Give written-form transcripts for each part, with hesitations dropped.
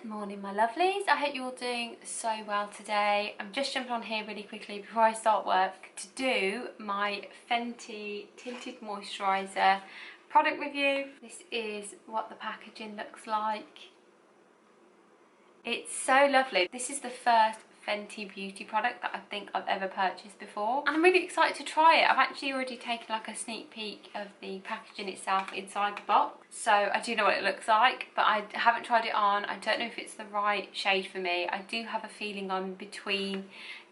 Morning my lovelies, I hope you're all doing so well today. I'm just jumping on here really quickly before I start work to do my Fenty Tinted Moisturiser product review. This is what the packaging looks like. It's so lovely. This is the first Fenty beauty product that I think I've ever purchased before, and I'm really excited to try it. I've actually already taken like a sneak peek of the packaging itself inside the box, so I do know what it looks like, but I haven't tried it on. I don't know if it's the right shade for me. I do have a feeling I'm between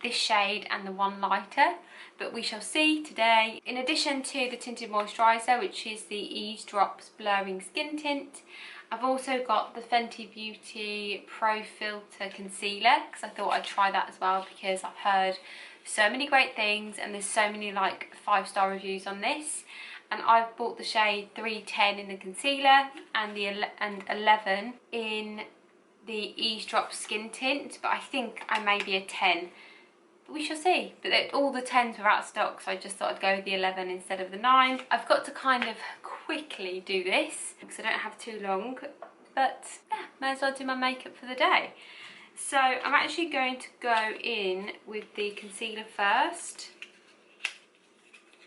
this shade and the one lighter, but we shall see today. In addition to the tinted moisturiser, which is the Eaze Drops Blurring Skin Tint, I've also got the Fenty Beauty Pro Filter Concealer, because I thought I'd try that as well, because I've heard so many great things and there's so many like 5-star reviews on this. And I've bought the shade 310 in the concealer and the 11 in the Eaze Drops Skin Tint, but I think I may be a 10. But we shall see. But all the 10s were out of stock, so I just thought I'd go with the 11 instead of the 9. I've got to kind of quickly do this because I don't have too long, but yeah, may as well do my makeup for the day. So I'm actually going to go in with the concealer first,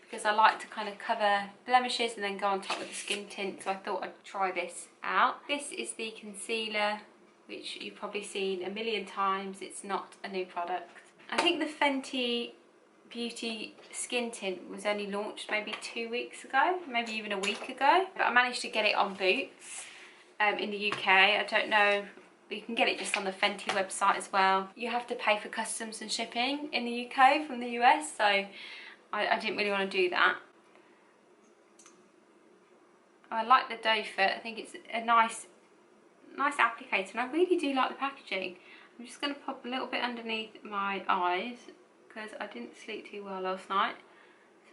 because I like to kind of cover blemishes and then go on top with the skin tint, so I thought I'd try this out. This is the concealer, which you've probably seen a million times. It's not a new product. I think the Fenty Beauty Skin Tint was only launched maybe 2 weeks ago, maybe even a week ago. But I managed to get it on Boots in the UK. I don't know, you can get it just on the Fenty website as well. You have to pay for customs and shipping in the UK from the US, so I didn't really want to do that. I like the doe foot. I think it's a nice applicator, and I really do like the packaging. I'm just going to pop a little bit underneath my eyes because I didn't sleep too well last night.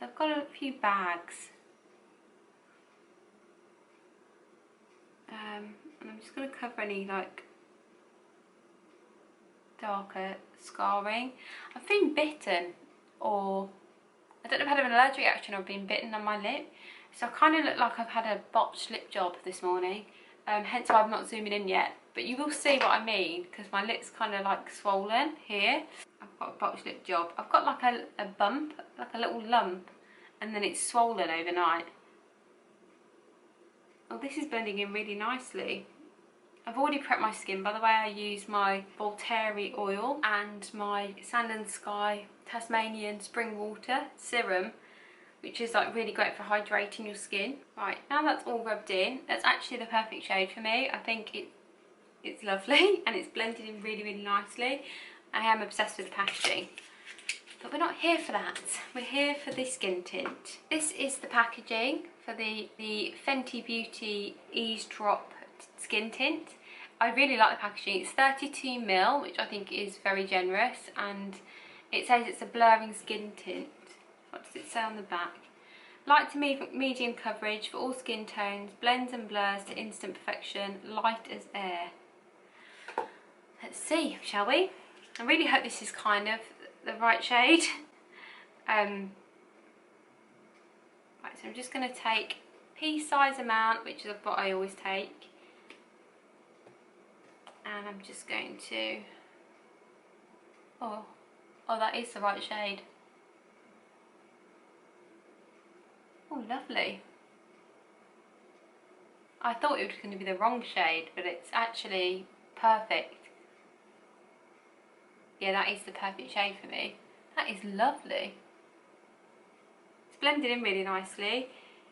So I've got a few bags. And I'm just going to cover any like darker scarring. I've been bitten, or I don't know if I've had an allergic reaction or been bitten on my lip. So I kind of look like I've had a botched lip job this morning. Hence why I'm not zooming in yet. But you will see what I mean, because my lip's kind of like swollen here. I've got a botched lip job. I've got like a bump, like a little lump, and then it's swollen overnight. Oh, this is blending in really nicely. I've already prepped my skin. By the way, I use my Voltairy oil and my Sand and Sky Tasmanian Spring Water Serum, which is like really great for hydrating your skin. Right, now that's all rubbed in, that's actually the perfect shade for me. I think it's lovely and it's blended in really, really nicely. I am obsessed with the packaging. But we're not here for that. We're here for the skin tint. This is the packaging for the Fenty Beauty Eaze Drop Skin Tint. I really like the packaging. It's 32ml, which I think is very generous, and it says it's a blurring skin tint. What does it say on the back? Light to medium coverage for all skin tones, blends and blurs to instant perfection, light as air. Let's see, shall we? I really hope this is kind of the right shade. Right, so I'm just going to take pea-size amount, which is what I always take. And I'm just going to... Oh, that is the right shade. Oh, lovely. I thought it was going to be the wrong shade, but it's actually perfect. Yeah, that is the perfect shade for me. That is lovely. It's blended in really nicely.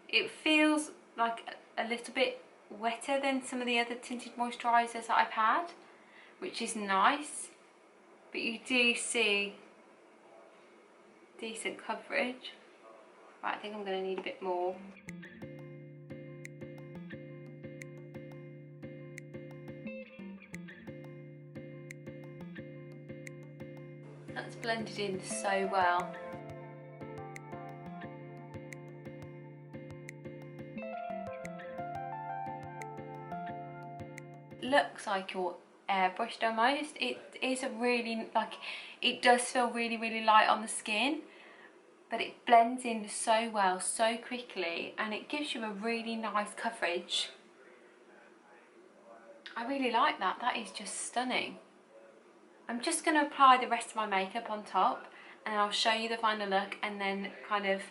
It feels like a little bit wetter than some of the other tinted moisturisers that I've had, which is nice. But you do see decent coverage. Right, I think I'm going to need a bit more. That's blended in so well. Looks like you're airbrushed almost. It is a really, like, it does feel really, really light on the skin, but it blends in so well, so quickly, and it gives you a really nice coverage. I really like that. That is just stunning. I'm just going to apply the rest of my makeup on top, and I'll show you the final look and then kind of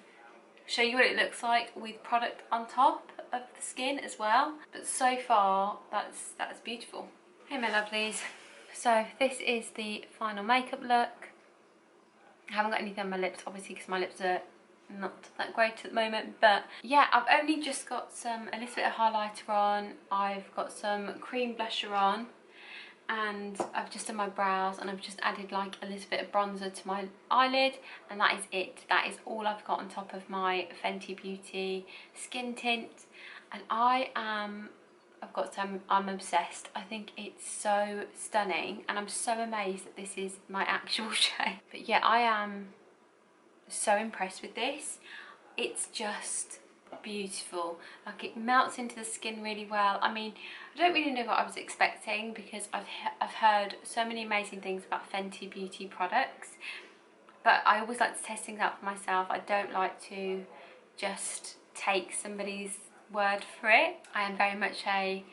show you what it looks like with product on top of the skin as well. But so far, that's beautiful. Hey my lovelies, so this is the final makeup look. I haven't got anything on my lips obviously because my lips are not that great at the moment, but yeah, I've only just got a little bit of highlighter on, I've got some cream blusher on, and I've just done my brows, and I've just added like a little bit of bronzer to my eyelid, and that is it. That is all I've got on top of my Fenty Beauty skin tint, and I'm obsessed. I think it's so stunning, and I'm so amazed that this is my actual shade. But yeah, I am so impressed with this. It's just beautiful. Like, it melts into the skin really well. I mean, I don't really know what I was expecting because I've heard so many amazing things about Fenty Beauty products, but I always like to test things out for myself. I don't like to just take somebody's word for it. I am very much I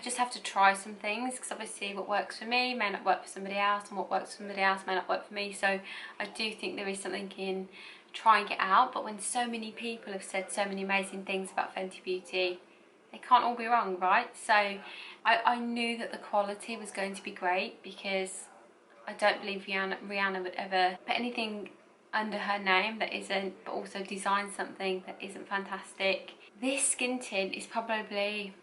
just have to try some things, because obviously what works for me may not work for somebody else, and what works for somebody else may not work for me. So I do think there is something in trying it out, but when so many people have said so many amazing things about Fenty Beauty, they can't all be wrong, right? So I knew that the quality was going to be great, because I don't believe Rihanna would ever put anything under her name that isn't, but also design something that isn't fantastic. This skin tint is probably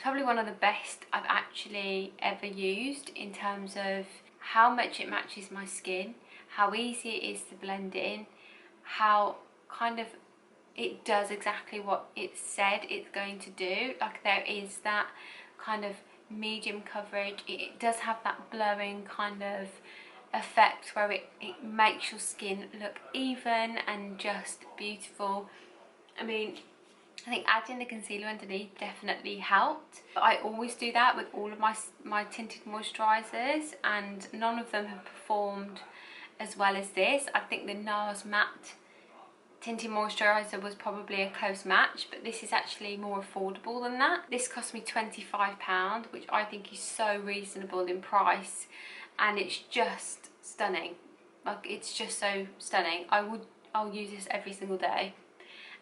one of the best I've actually ever used, in terms of how much it matches my skin, how easy it is to blend in, how kind of it does exactly what it said it's going to do. Like, there is that kind of medium coverage, it does have that blowing kind of effect where it makes your skin look even and just beautiful. I mean, I think adding the concealer underneath definitely helped. But I always do that with all of my tinted moisturisers, and none of them have performed as well as this. I think the NARS matte tinted moisturiser was probably a close match, but this is actually more affordable than that. This cost me £25, which I think is so reasonable in price, and it's just stunning. Like, it's just so stunning. I'll use this every single day,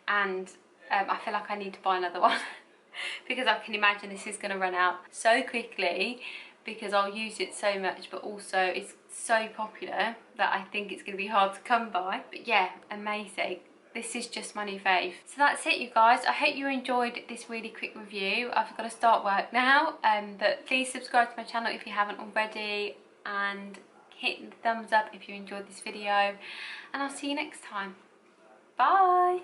and I feel like I need to buy another one because I can imagine this is going to run out so quickly, because I'll use it so much, but also it's so popular that I think it's going to be hard to come by. But yeah, amazing. This is just my new fave. So that's it, you guys. I hope you enjoyed this really quick review. I've got to start work now, but please subscribe to my channel if you haven't already, and hit the thumbs up if you enjoyed this video, and I'll see you next time. Bye.